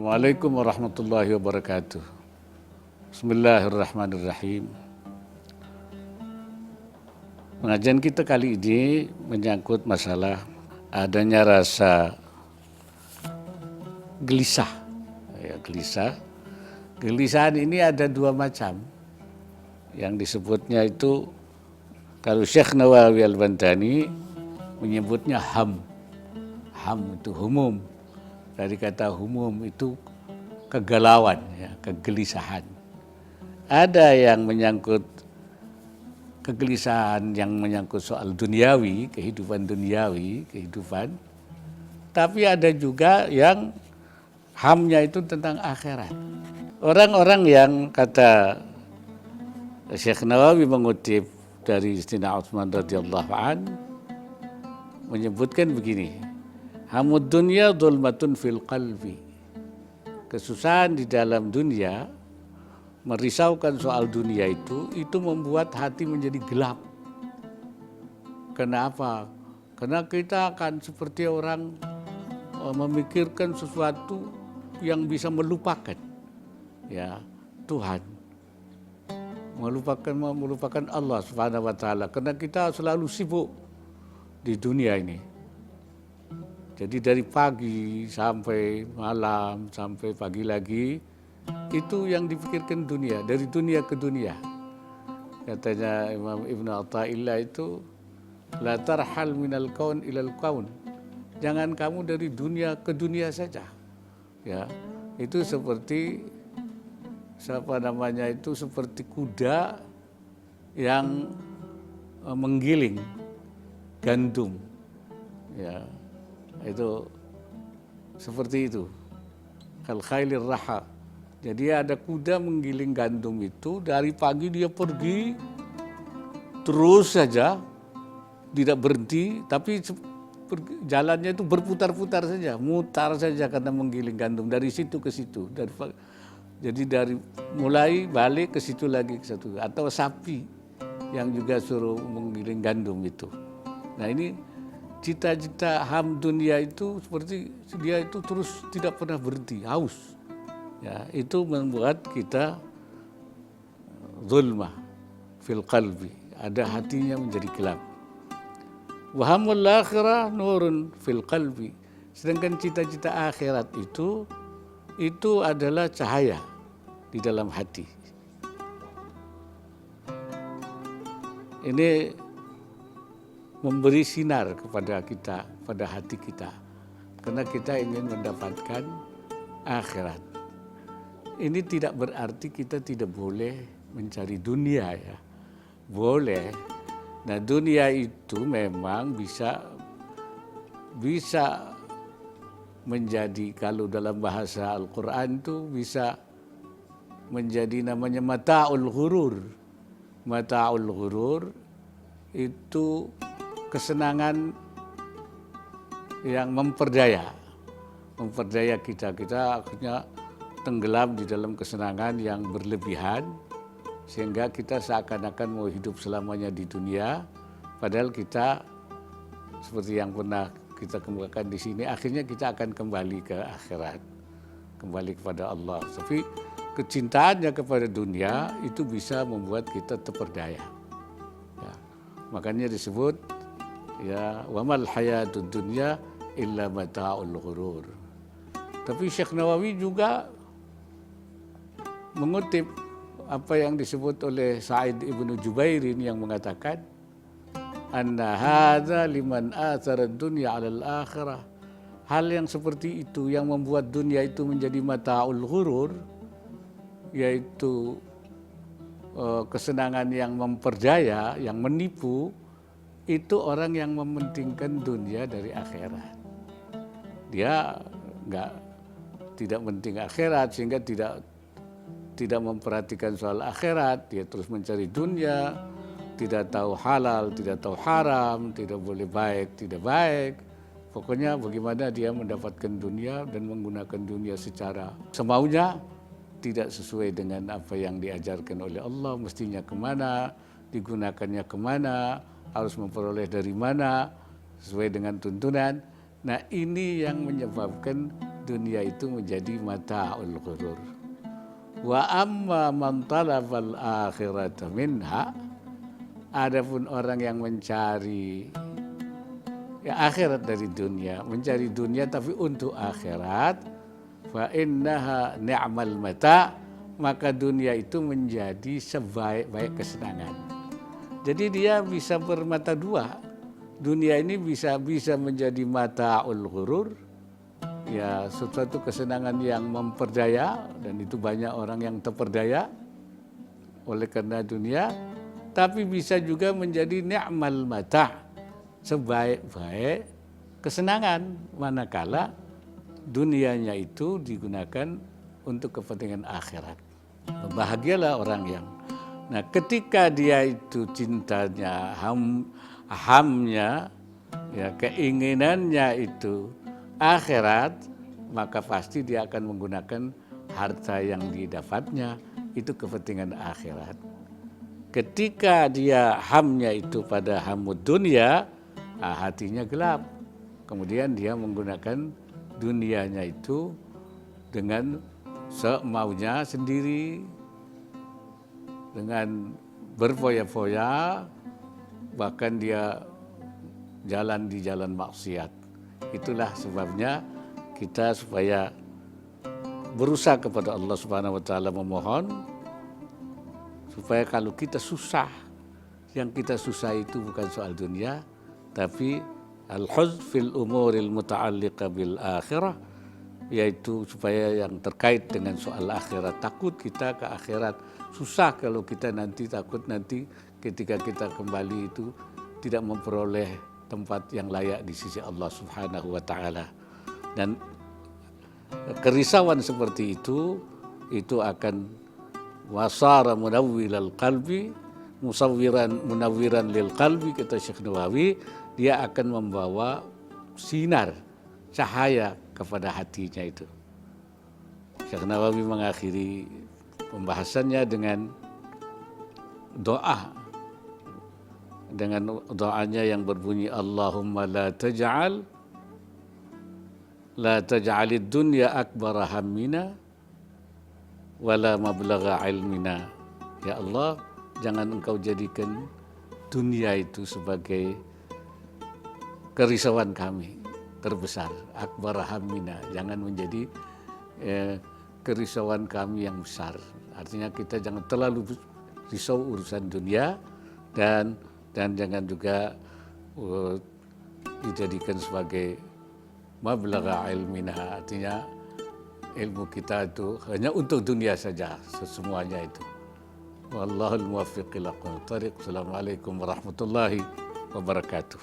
Assalamualaikum warahmatullahi wabarakatuh. Bismillahirrahmanirrahim. Pengajian kita kali ini menyangkut masalah adanya rasa gelisah. Gelisahan ini ada dua macam. Yang disebutnya itu, kalau Syekh Nawawi Al-Bantani menyebutnya ham. Ham itu humum. Dari kata humum itu kegalauan, ya, kegelisahan. Ada yang menyangkut kegelisahan yang menyangkut soal duniawi, kehidupan. Tapi ada juga yang hamnya itu tentang akhirat. Orang-orang yang kata Syekh Nawawi mengutip dari Sayyidina Utsman radhiyallahu an menyebutkan begini, hamud dunya dhulmatun fil qalbi. Kesusahan di dalam dunia, merisaukan soal dunia itu membuat hati menjadi gelap. Kenapa? Karena kita akan seperti orang memikirkan sesuatu yang bisa melupakan, ya, Tuhan, melupakan Allah Subhanahu wa taala, karena kita selalu sibuk di dunia ini. Jadi dari pagi sampai malam, sampai pagi lagi, itu yang dipikirkan dunia, dari dunia ke dunia. Katanya Imam Ibnu Athaillah itu, la tarhal minal kaun ilal kaun. Jangan kamu dari dunia ke dunia saja. Ya, itu seperti seperti kuda yang menggiling gandum. Ya, itu seperti itu. Kal khailir raha. Jadi ada kuda menggiling gandum itu, dari pagi dia pergi terus saja, tidak berhenti, tapi jalannya itu berputar-putar saja, mutar saja karena menggiling gandum dari situ ke situ. Jadi dari mulai balik ke situ lagi ke situ. Atau sapi yang juga suruh menggiling gandum itu. Nah ini cita-cita ham dunia itu seperti dia itu terus tidak pernah berhenti, haus. Ya, itu membuat kita zulmah fil qalbi, ada hatinya menjadi gelap. Wa hamul akhirah nurun fil qalbi. Sedangkan cita-cita akhirat itu adalah cahaya di dalam hati. Ini memberi sinar kepada kita, pada hati kita, karena kita ingin mendapatkan akhirat. Ini tidak berarti kita tidak boleh mencari dunia, ya. Boleh. Nah, dunia itu memang bisa menjadi, kalau dalam bahasa Al-Quran itu bisa menjadi namanya mata'ul ghurur. Mata'ul ghurur itu kesenangan yang memperdaya kita akhirnya tenggelam di dalam kesenangan yang berlebihan, sehingga kita seakan-akan mau hidup selamanya di dunia, padahal kita seperti yang pernah kita kemukakan di sini, akhirnya kita akan kembali ke akhirat, kembali kepada Allah. Tapi kecintaannya kepada dunia itu bisa membuat kita terperdaya. Ya, makanya disebut, ya, wamal hayatud dunya illa mata'ul ghurur. Tapi Syekh Nawawi juga mengutip apa yang disebut oleh Sa'id ibnu Jubairin yang mengatakan, anna hadza liman athara dunya 'alal akhirah. Hal yang seperti itu yang membuat dunia itu menjadi mata'ul ghurur, yaitu kesenangan yang memperdaya, yang menipu, itu orang yang mementingkan dunia dari akhirat. Dia tidak penting akhirat, sehingga tidak memperhatikan soal akhirat. Dia terus mencari dunia, tidak tahu halal, tidak tahu haram, tidak boleh baik, tidak baik. Pokoknya bagaimana dia mendapatkan dunia dan menggunakan dunia secara semaunya, tidak sesuai dengan apa yang diajarkan oleh Allah, mestinya kemana, digunakannya kemana, harus memperoleh dari mana, sesuai dengan tuntunan. Nah, ini yang menyebabkan dunia itu menjadi mata'ul ghurur. Wa amma man talabal akhirata minha, adapun orang yang mencari akhirat dari dunia, mencari dunia tapi untuk akhirat, fa innaha ni'mal mata', maka dunia itu menjadi sebaik-baik kesenangan. Jadi dia bisa bermata dua. Dunia ini bisa menjadi mata'ul ghurur, ya sesuatu kesenangan yang memperdaya, dan itu banyak orang yang terperdaya oleh karena dunia. Tapi bisa juga menjadi ni'mal mata', sebaik-baik kesenangan, manakala dunianya itu digunakan untuk kepentingan akhirat. Bahagialah orang yang, nah ketika dia itu cintanya, hamnya, ya keinginannya itu akhirat, maka pasti dia akan menggunakan harta yang didapatnya itu kepentingan akhirat. Ketika dia hamnya itu pada hamud dunia, hatinya gelap. Kemudian dia menggunakan dunianya itu dengan semaunya sendiri, dengan berfoya-foya, bahkan dia jalan di jalan maksiat. Itulah sebabnya kita supaya berusaha kepada Allah Subhanahu wa taala, memohon supaya kalau kita susah, yang kita susah itu bukan soal dunia, tapi al-huzn fil umuril muta'alliqa bil akhirah, yaitu supaya yang terkait dengan soal akhirat. Takut kita ke akhirat, susah kalau kita nanti takut nanti ketika kita kembali itu tidak memperoleh tempat yang layak di sisi Allah Subhanahu wa taala. Dan kerisauan seperti itu akan wasara munawwilal qalbi munawwiran lil qalbi, kata Syekh Nawawi, dia akan membawa sinar cahaya kepada hatinya itu. Syekh Nawawi mengakhiri pembahasannya dengan doa, dengan doanya yang berbunyi Allahumma la taj'alid dunya akbara hammina wala mablagha ilmina. Ya Allah, jangan engkau jadikan dunia itu sebagai kerisauan kami terbesar, akbar hammina, jangan menjadi kerisauan kami yang besar. Artinya kita jangan terlalu risau urusan dunia, dan jangan juga dijadikan sebagai mablagha ilmina, artinya ilmu kita itu hanya untuk dunia saja, semuanya itu. Wallahul muwaffiq ila aqwamit thariq. Assalamualaikum warahmatullahi wabarakatuh.